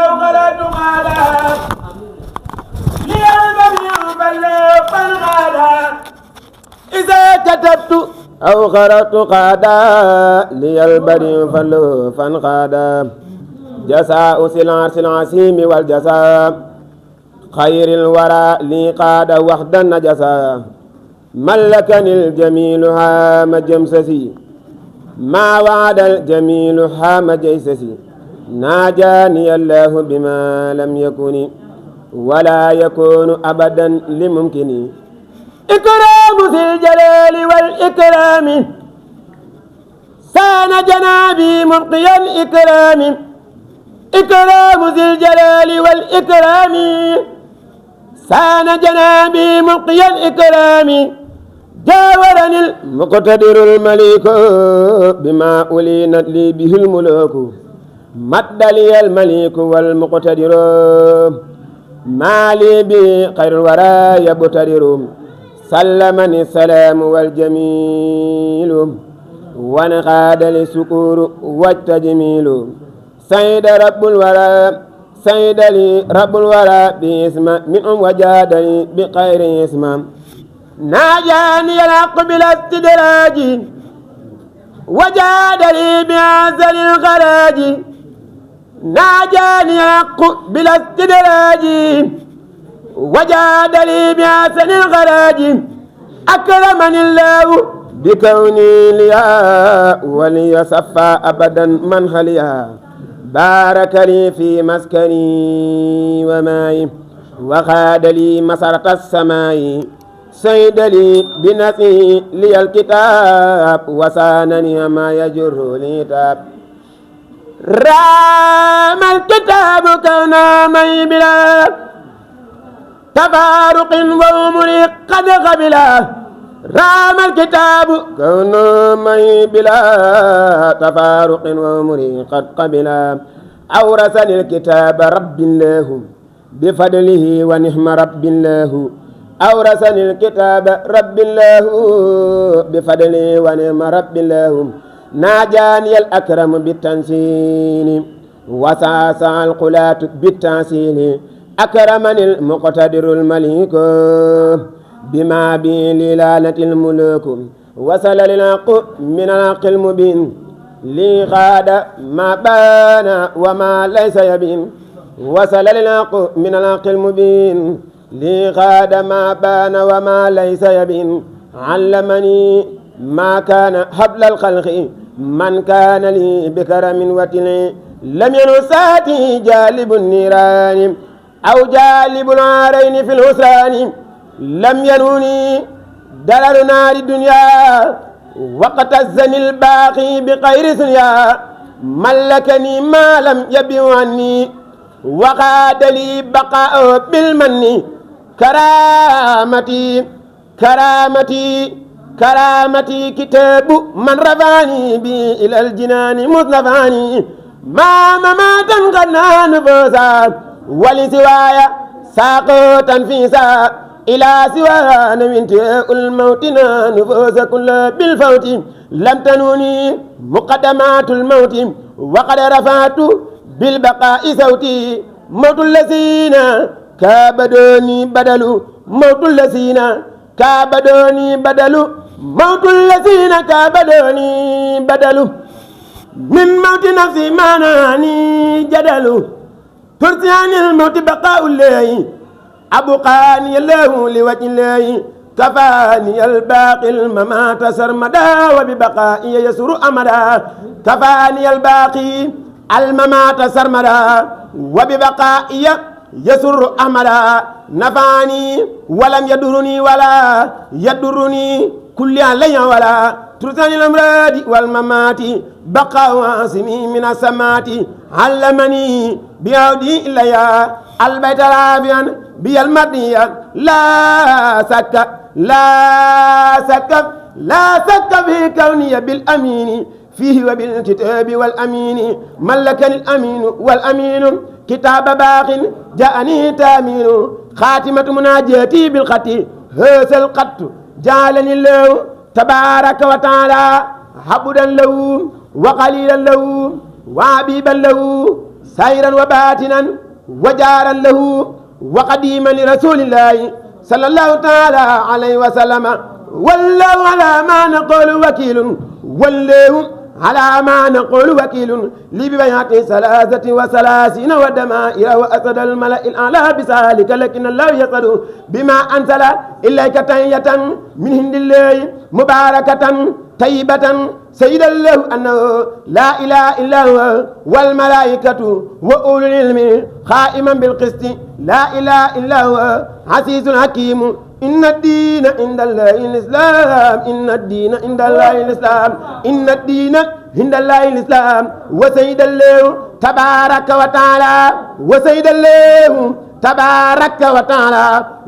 أو غلط غادا ليالبني بلغ فالغادا إذا كتبت أو غلط غادا ليالبني فلو فانغادا جزاء سلعة العسيم والجزاء خير الورى لي قاد وحدا نجسا ملكني الجميل هام جمسسي ما وعد الجميل هام جيسسي ناجاني الله بما لم يكن ولا يكون أبدا لممكن إكرام ذي الجلال والإكرام سان جنابي مبقيا إكرام إكرام ذي الجلال والإكرام سان جنابي مبقيا إكرام جاورني المقتدر المليك بما أولينت لي به الملوك مد لي المليك والمقتدر ما لي به خير الورى يبتدر سلمني السلام والجميل وانقاد للسكور والتجميل سيد رب الورى سيد لي رب الورى باسم منهم وجادني بخير اسم ناجاني الحق بلا استدراج وجادني بأعزل الخراج ناجاني الحق بلا استدراج وجادني بأحسن الخراج أكرمني الله بكوني ليا ولي صفى أبدا من خليا بارك لي في مسكني وماي وخاد لي مسرة السماء سيد لي بنفسه لي الكتاب وسانني ما يجر لي تاب رام الكتاب كونا مي بلا تفارق وأمري قد قبلا رام الكتاب كونا مي بلا تفارق وأمري قد قبلا أورثني الكتاب رب الله بفضله ونعم رب الله أورثني الكتاب رب الله بفضله ونعم رب الله ناجاني الأكرم بالتنسيل وساسع القلات بالتنسيل أكرمني المقتدر المليك بما بي للالة الملوك وصل للحق من الحق المبين لي غاد ما بان وما ليس يبين وصل للحق من الحق المبين لي غاد ما بان وما ليس يبين علمني ما كان حبل الخلق من كان لي بكرم وتلي لم ينساتي جالب النيران أو جالب النارين في الحسران لم ينوني دلال نار الدنيا وقت الزن الباقي بغير سنيا ملكني ما لم يبيع عني وقاد لي بقاء بالمن كرامتي كرامتي كرامتي كتاب من رفعني بي إلى الجنان مصنفاني ما مماتا غنان فوزا ولسوايا ساقوتا فيسا إلى سوانا من تاء الموت نفوز كل بالفوت لم تنوني مقدمات الموت وقد رفعت بالبقاء صوتي موت الذين كابدوني بدل موت الذين كابدوني بدل موت الذين كابدوني بدل من موت نفسي ماناني جدل ترسيان الموت بقاء الله أبقاني الله لوجه الله كفاني الباقي الممات سرمدا وببقائي يسر أمدا كفاني الباقي الممات سرمدا وببقائي يسر أمدا نفاني ولم يدرني ولا يدرني كل علي ولا ترساني الأمراض والممات بقى واسمي من السمات علمني بيودي إليا البيت رافيا بي المرضية لا سك لا سك لا سك في كوني بالأمين فيه وبالكتاب والأمين ملكني الأمين والأمين كتاب باق جاءني تامين خاتمة مناجاتي بالخط هذا القط جعلني الله تبارك وتعالى عبدا له وقليلا له وعبيبا له سائرا وباطنا وجارا له وقديما لرسول الله صلى الله تعالى عليه وسلم. والله على ما نقول وكيل والله على ما نقول وكيل لبيعة 33 ودمائر وأسد الملأ الأعلى بذلك لكن الله يقول بما أنزل إليك تحية من عند الله مباركة طيبة سيدا له أنه لا إله إلا هو والملائكة وأولو العلم قائما بالقسط لا إله إلا هو عزيز حكيم. إن الدين عند الله الإسلام إن الدين عند الله الإسلام إن الدين عند الله الإسلام وسيد الله تبارك وتعالى وسيد الله تبارك وتعالى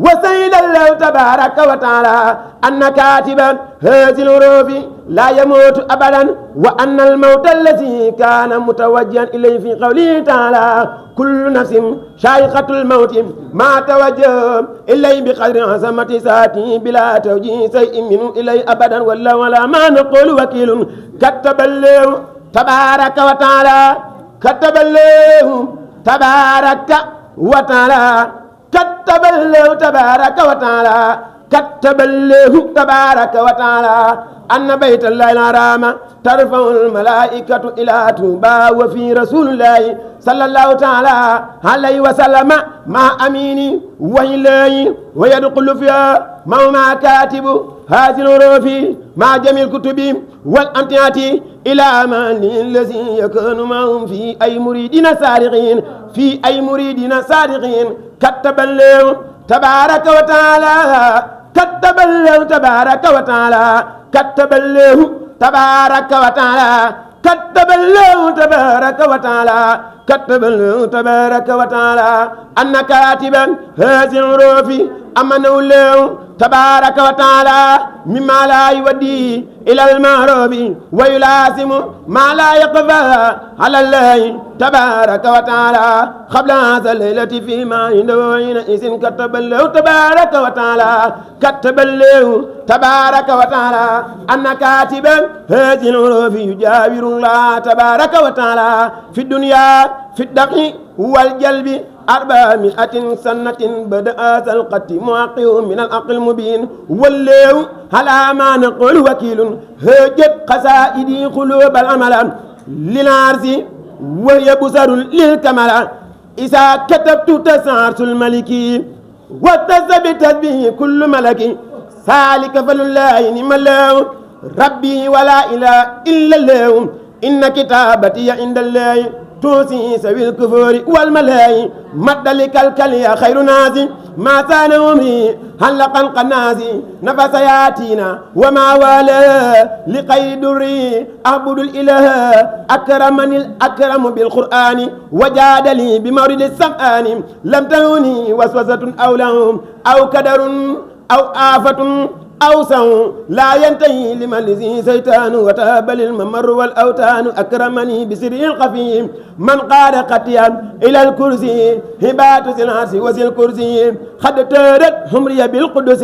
وسيد الله تبارك وتعالى أن كاتب هذه الحروف لا يموت أبدا وأن الموت الذي كان متوجها إليه في قوله تعالى كل نفس شائقة الموت ما توجه إليه بقدر عظمة ساعته بلا توجيه شيء منه إليه أبدا والله على ما نقول وكيل. كتب الله تبارك وتعالى كتب الله تبارك وتعالى كتب الله تبارك وتعالى كتب الله تبارك وتعالى أن بيت الله الحرام ترفع الملائكة إلى طوبى وفي رسول الله صلى الله تعالى عليه وسلم مع أمين وإليه ويدخل فيها مع كاتب هذه الحروف مع جميع الكتب والأمتعة إلى أمان الذي يكون معهم في أي مريدين صادقين في أي مريدين صادقين. كتب الله تبارك وتعالى كتب الله تبارك وتعالى كتب الله تبارك وتعالى كتب الله تبارك وتعالى كتب الله تبارك وتعالى أن كاتبا هذه الحروف أمنه الله تبارك وتعالى مما لا يودي إلى المعروف ويلازم ما لا يقفى على الله تبارك وتعالى قبل هذا الليلة فيما عنده حينئذ كتب الله تبارك وتعالى كتب الله تبارك وتعالى أن كاتبا هذه الحروف يجاور الله تبارك وتعالى في الدنيا في الدقي والجلب 400 سنة بدأ القت معقه من العقل المبين والله على ما نقول وكيل. هجت قصائدي قلوب العمل للعرس وهي بصر للكمال إذا كتبت تسارس الملك وتثبت به كل ملك سالك فلله نعم الله ربي ولا إله إلا الله إن كتابتي عند الله توسي سوي الكفور والملاي مد لكالكلي خير نازي ما ثانهم هلقا قنازي نفس ياتينا وما والاه لقيد دري أعبد الإله أكرمني الأكرم بالقرآن وجاد لي بمورد السمآن لم تهوني وسوسة أو لهم أو كدر أو آفة أوسع لا ينتهي لمن لذي سيطان وتابل الممر والأوتان أكرمني بسر الخفي من قاد قتيا إلى الكرسي هبات سلعس وسي الكرسي قد تارت همري بالقدس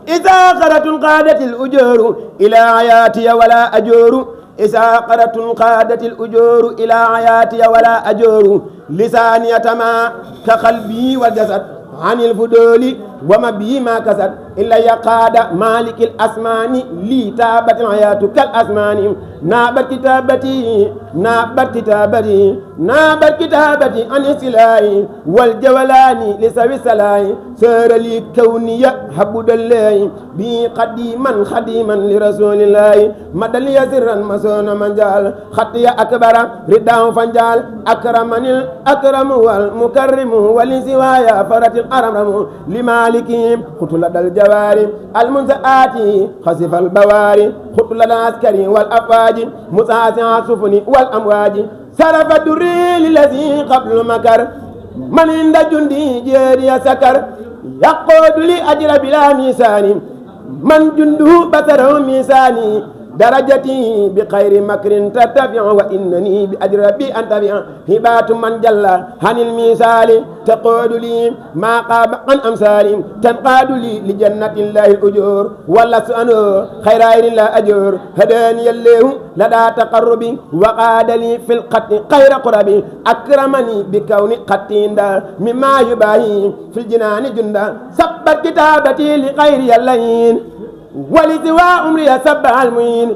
إذا قرت قادت الأجور إلى حياتي ولا أجور إذا قرت قادت الأجور إلى حياتي ولا أجور لساني يتما كقلبي والجسد عن الفضول وما به ما كسد إلا يقاد مالك الأسمان لي تابت الحياة كالأسمان نابت كتابتي نابت كتابتي نابت كتابتي عن السلاي والجولان لسوي السلاي سر لي كوني حبد الله بي قديما خديما لرسول الله مد لي سرا مسون منجال خطي أكبر رداه فنجال أكرمني الأكرم والمكرم ولسوايا فرت الأرم لمالكهم خطل الجواري المنزآت خسف البواري خطل العسكري والأفواج مساسع السفن والأمواج صرف الدري للذي قبل مكر من عند جندي جيري سكر يقود لي أجر بلا ميسان من جنده بصره ميساني درجتي بخير مكر ترتفع وإنني بأجر ربي أنتفع هبات من جل عن المثال تقول لي ما قاب عن أمثال تنقاد لي لجنة الله الأجور ولست أنا خير لا أجور هداني الله لدى تقربي وقاد لي في القتل خير قربي أكرمني بكون قتين مما يباهي في الجنان جندا سبت كتابتي لغير اللين ولسوى أمري سبع المين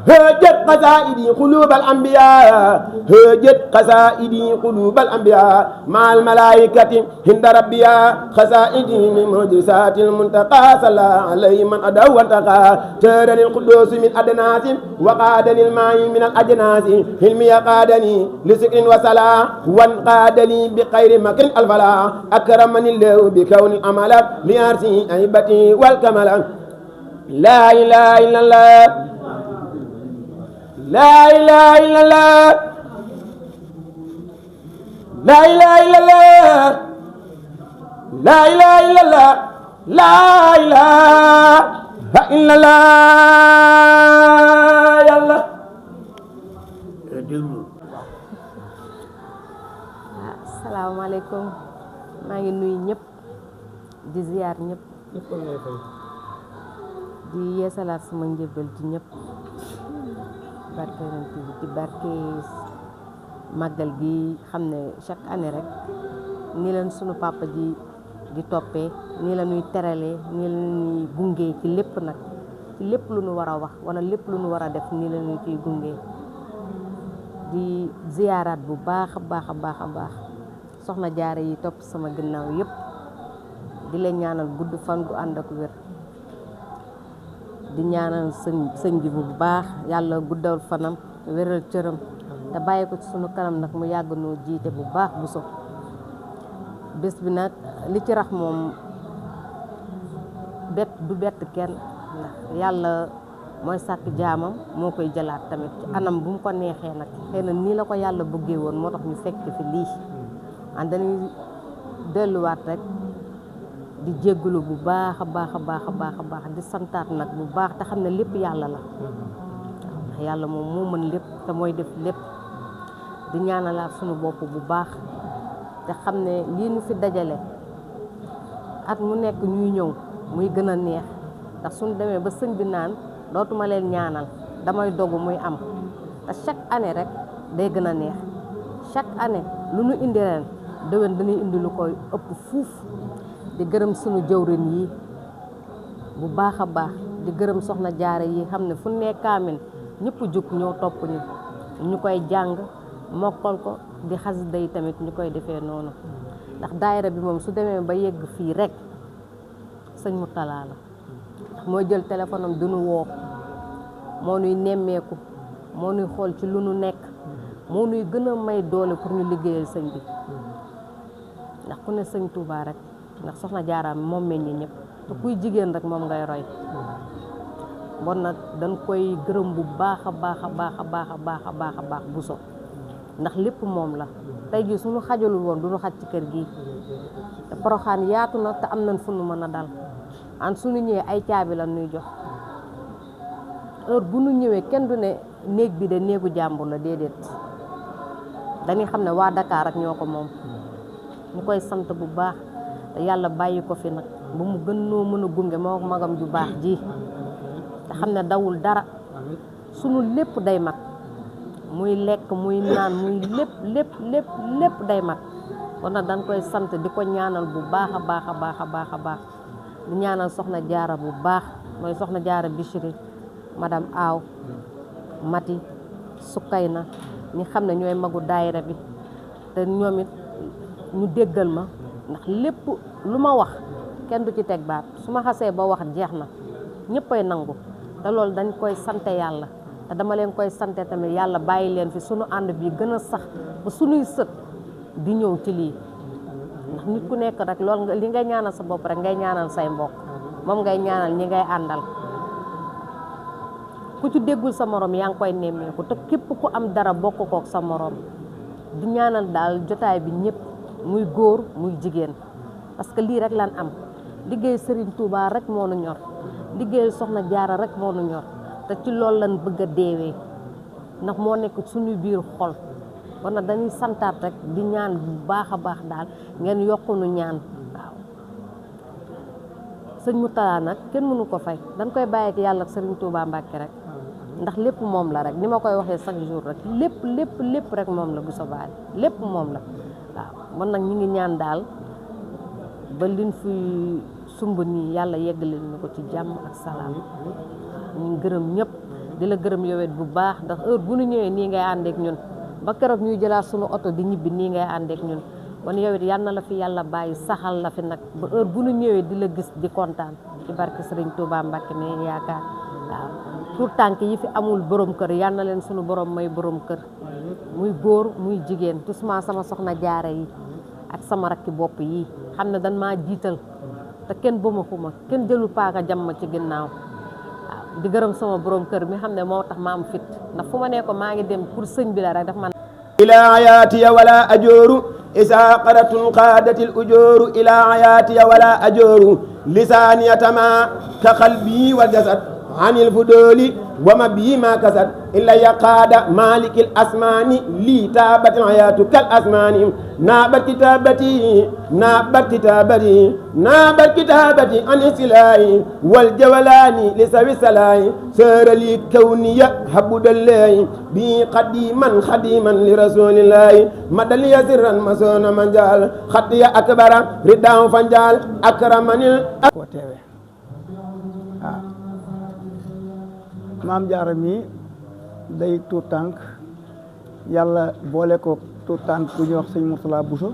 هجت قصائدي قلوب الأنبياء هجت قصائدي قلوب الأنبياء مع الملائكة عند ربيا قصائدي من معجزات المنتقى صلى عليه من أدعو وانتقى ترني القدوس من أدناس وقادني الماء من الأجناس حلمي قادني لسكر وصلاة وانقادني بخير مكر الفلا أكرمني الله بكون الأمل لأرسي عيبتي والكمل لا إله إلا الله لا إله إلا الله لا إله إلا الله لا إله إلا الله لا إله إلا الله يا الله asalaamaaleykum maa ngi nuyu ñëpp di ziar ñëpp di yeesalaat sama njëbbal ci ñëpp barke yonent bi ci barke màggal gi xam ne chaque année rek nii leen sunu papa ji di toppee nii la ñuy teralee nii la ñuy gungee ci lépp nag ci lépp lu ñu war a wax wala lépp lu ñu war a def nii la ñuy ciy gungee di ziyaaraat bu baax a baax a baax a baax soxna jaare yi topp sama ginnaaw yëpp di leen ñaanal gudd fan gu ànd ak wér di ñaanal sëñ bi bu baax yàlla guddal fanam wéral cëram te bàyyi ko ci sunu kanam nag mu yàgg noo jiite bu baax bu so bés bi nag li ci rax moom du bett kenn ndax yàlla mooy sàkk jaamam moo koy jëlaat tamit ci anam bu mu ko neexee nag xëy na nii la ko yàlla bëggee woon moo tax ñu fekk fi lii an dañuy delluwaat rek di jéggalu bu baax a baax a baax a baax a baax di santaat nag bu baax te xam ne lépp yàlla la ndax yàlla moom moo mën lépp te mooy def lépp di ñaanalaat suñu bopp bu baax te xam ne lii nu fi dajale at mu nekk ñuy ñëw muy gën a neex ndax suñu demee ba sëñ bi naan dootuma leen ñaanal damay dogu muy am te chaque année rek day gën a neex chaque année lu nu indi ren déwén dañuy indi lu koy ëpp fuuf di gërëm sunu jëwrin yi bu baax a baax di gërëm soxna jaare yi xam ne fu nekk kaamin ñëpp jug ñoo topp ñu koy jàng mokkal ko di xasida yi tamit ñu koy defee noonu ndax daayira bi moom su demee ba yegg fii rek sëñ Mourtala la ndax moo jël téléphone am duñu woo moo nuy nemmeeku moo nuy xool ci lu nu nekk moo nuy gën a may doole pour ñu liggéeyal sëñ bi ndax ku ne sëñ Touba rek ndax soxna jaaraam moom meññi ñëpp te kuy jigéen rek moom ngay roy bon nag dañ koy gërëm bu baax a baax a baax a baax a baax a baax a baax bu so ndax lépp moom la tey jii suñu xajalul woon duñu xaj ci kër gi te Poroxaan yaatu na te am nañ fu nu mën a dal an suñu ñëwee ay caabi la ñuy jox heure bu nu ñëwee kenn du ne néeg bi de néegu jàmbur la déedéet dañuy xam ne waa Dakar ak ñoo ko moom ñu koy sant bu baax te yàlla bàyyi ko fi nag ba mu gën noo mën a gunge moo magam ju baax ji te xam ne dawul dara sunu lépp day mat muy lekk muy naan muy lépp day mat kon nag dañ koy sant di ko ñaanal bu baax a baax a baax a baax a baax di ñaanal soxna jaara bu baax mooy soxna jaara Bichri madame Aw Mati Sukayna ñi xam ne ñooy magu daayira bi te ñoom it ñu déggal ma ndax lépp lu ma wax kenn du ci teg baat su ma xasee ba wax jeex na ñëppay nangu te loolu dañ koy sante yàlla te dama leen koy sante tamit yàlla bàyyi leen fi sunu ànd bi gën a sax ba sunuy sët di ñëw ci lii ndax nit ku nekk rek loolu li ngay ñaanal sa bopp rek ngay ñaanal say mbokk moom ngay ñaanal ñi ngay àndal ku ci déggul sa morom yaa ngi koy nemmeeku te képp ku am dara bokk kook sa morom di ñaanal daal jotaay bi ñëpp muy góor muy jigéen parce que lii rek lan am liggéey Serigne Touba rek moo nu ñor liggéey Soxna Jaara rek moo nu ñor te ci loolu lañ bëgg a deewee ndax moo nekk suñu biir xol kon nag dañuy santaat rek di ñaan bu baax a baax daal ngeen yokkunu ñaan waaw sëñ Moutala nag kenn mënu ko fay dañ koy bàyyi ak yàlla ak Serigne Touba Mbacke rek ndax lépp moom la rek ni ma koy waxee chaque jour rek lépp rek moom la bu sobaale lépp moom la waaw man nag ñu ngi ñaan daal ba liñ fi sumb nii yàlla yeggalil ñu ko ci jàmm ak salaam ñu ngi gërëm ñëpp di la gërëm yowet bu baax ndax heure bu ñu ñëwee nii ngay àndeek ñun ba keroog ñuy jëlaat suñu oto di ñibbi nii ngay àndeek ñun kon yowet yal na la fi yàlla bàyyi saxal la fi nag ba heure bu ñu ñëwee di la gis di kontaan ci barke Serigne Touba Mbacke ne yaakaar waaw pour tànk yi fi amul borom kër yal na leen suñu borom may borom kër muy góor muy jigéen tusma sama soxna jaare yi ak sama rakki bopp yi xam ne dañ maa jiital te kenn bëma xuma kenn jëlul paaka jam ma ci ginnaaw waaw di gërëm sama borom kër mi xam ne moo tax ma am fit ndax fu ma ne ko maa ngi dem pour sëñ bi la rek daf man ila ayaatiya wala ajooru isa qaratun qaadatil ujooru ila ayaatiya wala ajooru lisaaniyatama ka qalbi wal jasad anil fudoli wama bii ma kasad illa yaqaada malikil asmaani lii taabatil hayaatu kal asmaani naabat kitaabati an isilaayi wal jawalaani li sawi salaayi sëra li kawniya habudallaayi bi xadiman li rasuulillaahi madal yasirran masoona manjaal xatiya akbara ridaaw fanjaal akramanil ko teewe maam jaara mi day tuut tànk yàlla boole ko tuut tànk bu ñuy wax sëñ Mourtala Bousso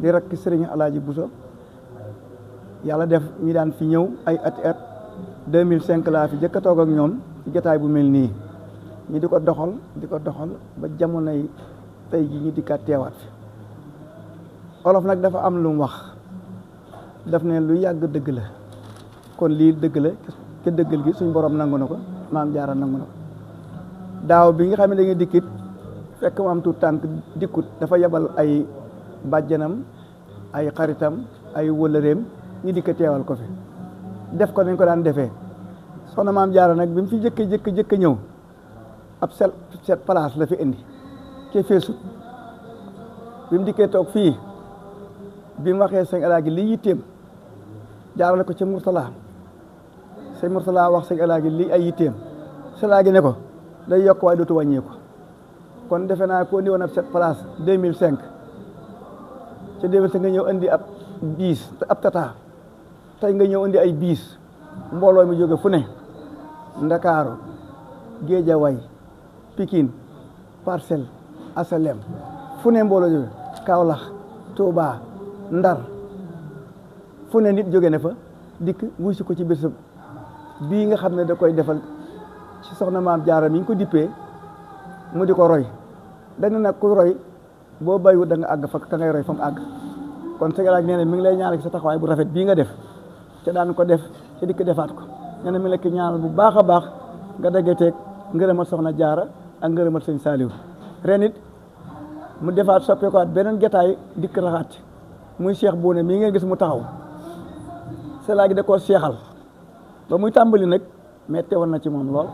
di rakk sëriñ Alaaji Bousso yàlla def ñi daan fi ñëw ay at 2005 laa fi jëkk a toog ak ñoom ci jotaay bu mel nii ñi di ko doxal ba jamonoy tey ji ñi dikkaat teewaat fi olof nag dafa am lu mu wax daf ne lu yàgg dëgg la kon lii dëgg la ke dëggal gi suñ borom nangu na ko maam jaara nangu na ko daaw bi nga xam ne da nga dikkit fekk mu am tuut tànk dikkut dafa yebal ay bàjjanam ay xaritam ay wëlëreem ñu dikk teewal ko fi def ko nañ ko daan defee soxna maam jaara nag bi mu fi jëkk ñëw ab set place la fi indi ke feesut bi mu dikkee toog fii bi mu waxee sëñ Alaaji li yitteem jaarale ko ci Mourtala sëñ Mourtala wax sëñ Alaaji lii ay yitteem sëñ Alaaji ne ko day yokk waaye dootu wàññeeku kon defe naa ko indi woon ab cette place 2005 ca 2005 nga ñëw indi ab biis ab tata tey nga ñëw indi ay biis mbooloo mi jóge fu ne Ndakaaru Géejawaay Pikine Parcelles Asalem fu ne mbooloo jóge Kaolack Touba Ndar fu ne nit jóge ne fa dikk wuy si ko ci bésam bii nga xam ne da koy defal ci soxna maam jaara mi ngi ko dippee mu di ko roy dañ nag ku roy boo bayu da nga àgg fa ka ngay roy fa mu àgg kon sëñ Alaaji nee na mi ngi lay ñaanal ci sa taxawaay bu rafet bii nga def ca daan ko def ca dikk defaat ko nee na mi ngi la ki ñaanal bu baax a baax nga daggeteeg ngërëmal soxna jaara ak ngërëmal sëñ Saaliw ren it mu defaat soppeekuwaat beneen jotaay dikk raxaat muy Cheikh Boune mii ngeen gis mu taxaw sëñ Alaaji da koo seexal ba muy tàmbali nag metti woon na ci moom lool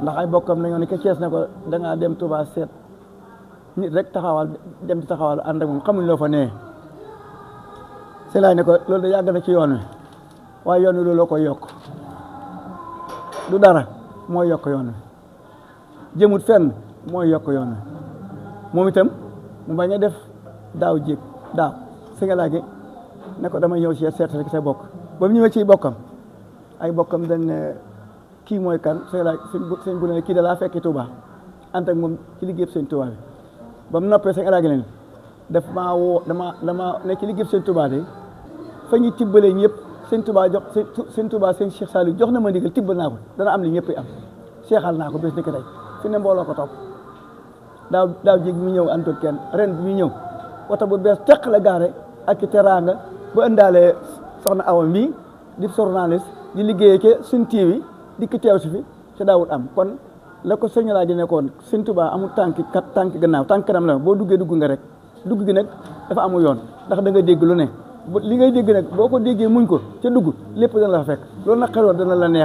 ndax ay bokkam nañoo ne ke Cees ne ko da ngaa dem Touba seet nit rek taxawal dem ci taxawal ànd ak moom xamuñ loo fa nee selaay ne ko loolu da yàgg na ci yoon wi waaye yoon wi looloo koy yokk du dara mooy yokk yoon wi jëmut fenn mooy yokk yoon wi moom itam mu bañ a def daaw sëngalaagi ne ko dama ñëw ci seet rek sa bokk ba mu ñëwee ci bokkam ay bokkam dañ ne kii mooy kan sëñ bu ne kii da laa fekki Touba ànd ak moom ci liggéey sëñ Touba bi ba mu noppee sëñ Alaaji leen daf maa woo dama ne ci liggéey sëñ Touba de fa ñu tibbalee ñëpp sëñ Touba jox sëñ Touba sëñ Cheikh Saliou jox na ma ndigal tibbal naa ko dana am li ñëpp am seexal naa ko bés ni ko tey fi ne mbooloo ko topp daaw jég bi mu ñëw antul kenn ren bi mu ñëw oto bu bees teq la gaare ak ci teraanga ba ëndaalee soxna Awa mii di journaliste di liggéeyee ke suñ TV di ko teew si fi te daawul am kon la ko sëñ Alaaji nekkoon sëñ Touba amul tànk gannaaw tànk kanam la boo duggee dugg nga rek dugg gi nag dafa amul yoon ndax da nga dégg lu ne li ngay dégg nag boo ko déggee muñ ko ca dugg lépp dana la fa fekk loolu nag xeloon dana la neex